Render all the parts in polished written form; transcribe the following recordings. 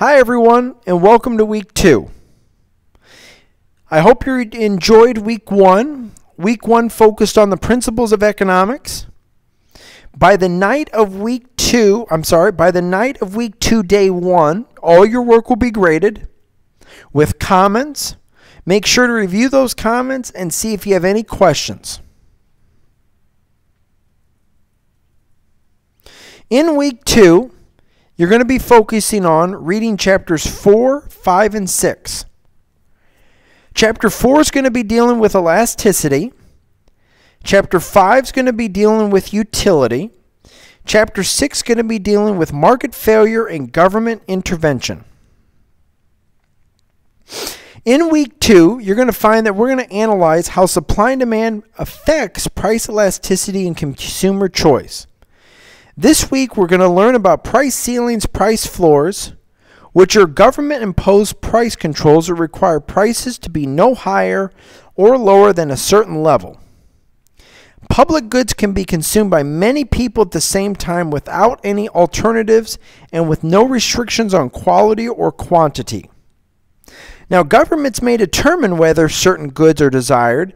Hi everyone, and welcome to week 2. I hope you enjoyed week 1. Week 1 focused on the principles of economics. By the night of week 2, day 1, all your work will be graded with comments. Make sure to review those comments and see if you have any questions. In week 2, you're going to be focusing on reading chapters 4, 5, and 6. Chapter 4 is going to be dealing with elasticity. Chapter 5 is going to be dealing with utility. Chapter 6 is going to be dealing with market failure and government intervention. In week 2, you're going to find that we're going to analyze how supply and demand affects price elasticity and consumer choice. This week, we're going to learn about price ceilings, price floors, which are government-imposed price controls that require prices to be no higher or lower than a certain level. Public goods can be consumed by many people at the same time without any alternatives and with no restrictions on quality or quantity. Now, governments may determine whether certain goods are desired,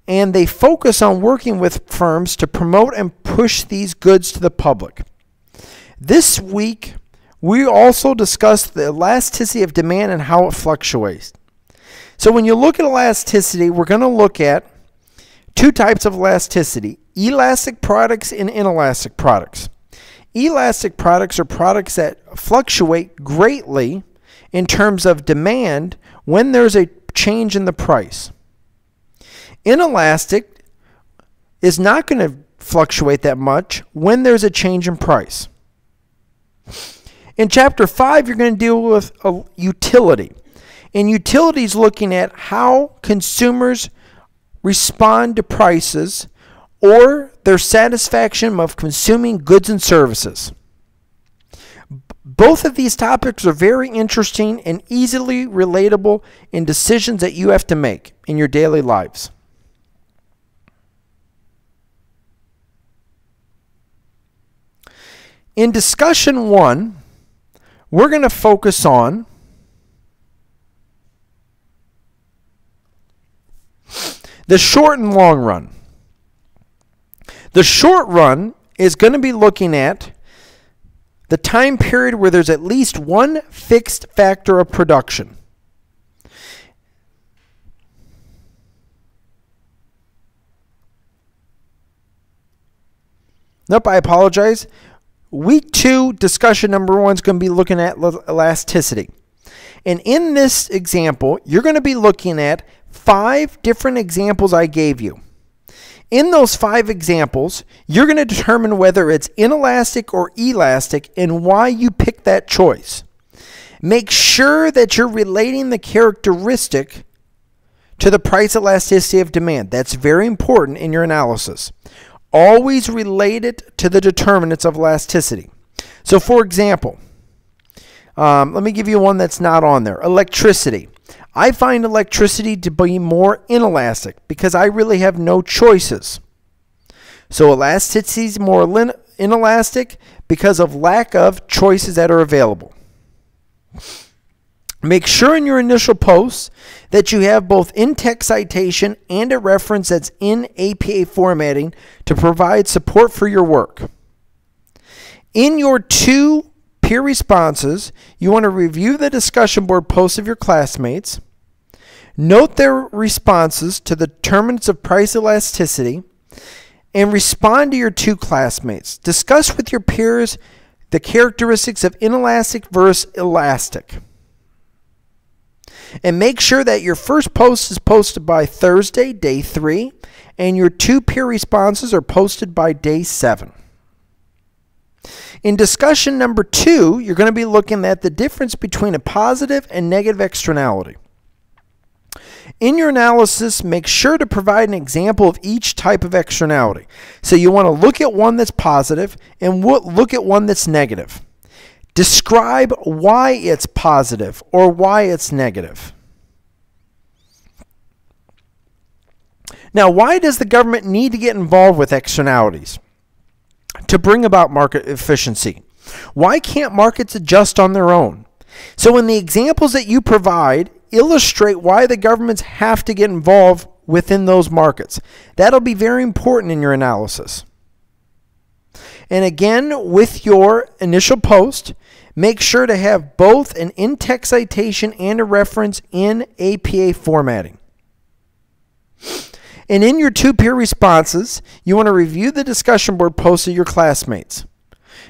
and they focus on working with firms to promote and push these goods to the public. This week, we also discussed the elasticity of demand and how it fluctuates. So when you look at elasticity, we're going to look at two types of elasticity: elastic products and inelastic products. Elastic products are products that fluctuate greatly in terms of demand when there's a change in the price. Inelastic is not going to fluctuate that much when there's a change in price. In Chapter 5, you're going to deal with utility. And utility is looking at how consumers respond to prices or their satisfaction of consuming goods and services. Both of these topics are very interesting and easily relatable in decisions that you have to make in your daily lives. In discussion 1, we're going to focus on the short and long run. The short run is going to be looking at the time period where there's at least one fixed factor of production. Nope, I apologize. Week 2, discussion number 1 is going to be looking at elasticity. And in this example, you're going to be looking at 5 different examples I gave you. In those 5 examples, you're going to determine whether it's inelastic or elastic and why you pick that choice. Make sure that you're relating the characteristic to the price elasticity of demand. That's very important in your analysis. Always relate it to the determinants of elasticity. So for example, let me give you one that's not on there. Electricity. I find electricity to be more inelastic because I really have no choices. So elasticity is more inelastic because of lack of choices that are available. Make sure in your initial posts that you have both in-text citation and a reference that's in APA formatting to provide support for your work. In your 2 peer responses, you want to review the discussion board posts of your classmates, note their responses to the determinants of price elasticity, and respond to your 2 classmates. Discuss with your peers the characteristics of inelastic versus elastic. And make sure that your first post is posted by Thursday, day 3, and your 2 peer responses are posted by day 7. In discussion number 2, you're going to be looking at the difference between a positive and negative externality. In your analysis, make sure to provide an example of each type of externality. So you want to look at one that's positive and look at one that's negative. Describe why it's positive or why it's negative. Now, why does the government need to get involved with externalities? To bring about market efficiency. Why can't markets adjust on their own? So in the examples that you provide, illustrate why the governments have to get involved within those markets. That'll be very important in your analysis. And again, with your initial post, make sure to have both an in-text citation and a reference in APA formatting. And in your 2 peer responses, you want to review the discussion board posts of your classmates.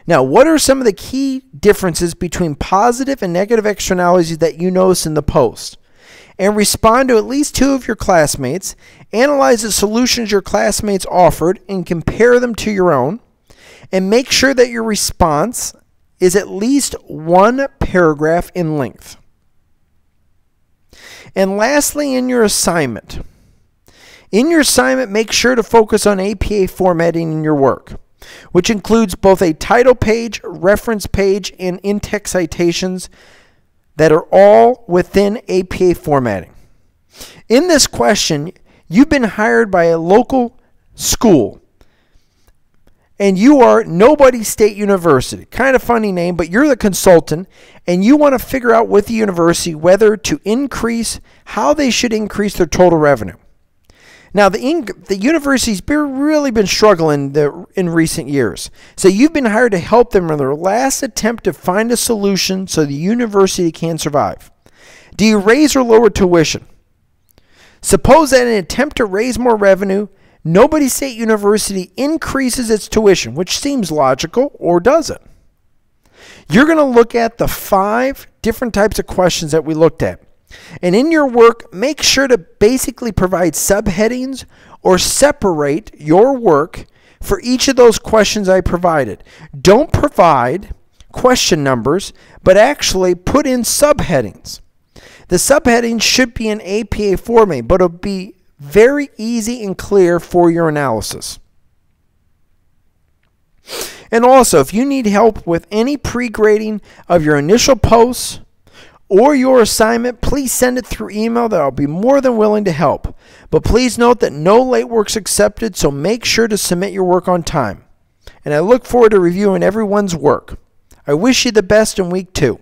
Now, what are some of the key differences between positive and negative externalities that you notice in the post? And respond to at least 2 of your classmates. Analyze the solutions your classmates offered and compare them to your own. And make sure that your response is at least 1 paragraph in length. And lastly, in your assignment. In your assignment, make sure to focus on APA formatting in your work, which includes both a title page, reference page, and in-text citations that are all within APA formatting. In this question, you've been hired by a local school, and you are Nobody State University. Kind of funny name, but you're the consultant, and you want to figure out with the university whether to increase, how they should increase their total revenue. Now, the university's really been struggling in recent years. So you've been hired to help them in their last attempt to find a solution so the university can survive. Do you raise or lower tuition? Suppose that in an attempt to raise more revenue, Nobody State University increases its tuition, which seems logical, or does it? You're going to look at the 5 different types of questions that we looked at. And in your work, make sure to basically provide subheadings or separate your work for each of those questions I provided. Don't provide question numbers, but actually put in subheadings. The subheadings should be in APA format, but it'll be very easy and clear for your analysis. And also, if you need help with any pre-grading of your initial posts or your assignment, please send it through email that I'll be more than willing to help. But please note that no late work's accepted, so make sure to submit your work on time. And I look forward to reviewing everyone's work. I wish you the best in week 2.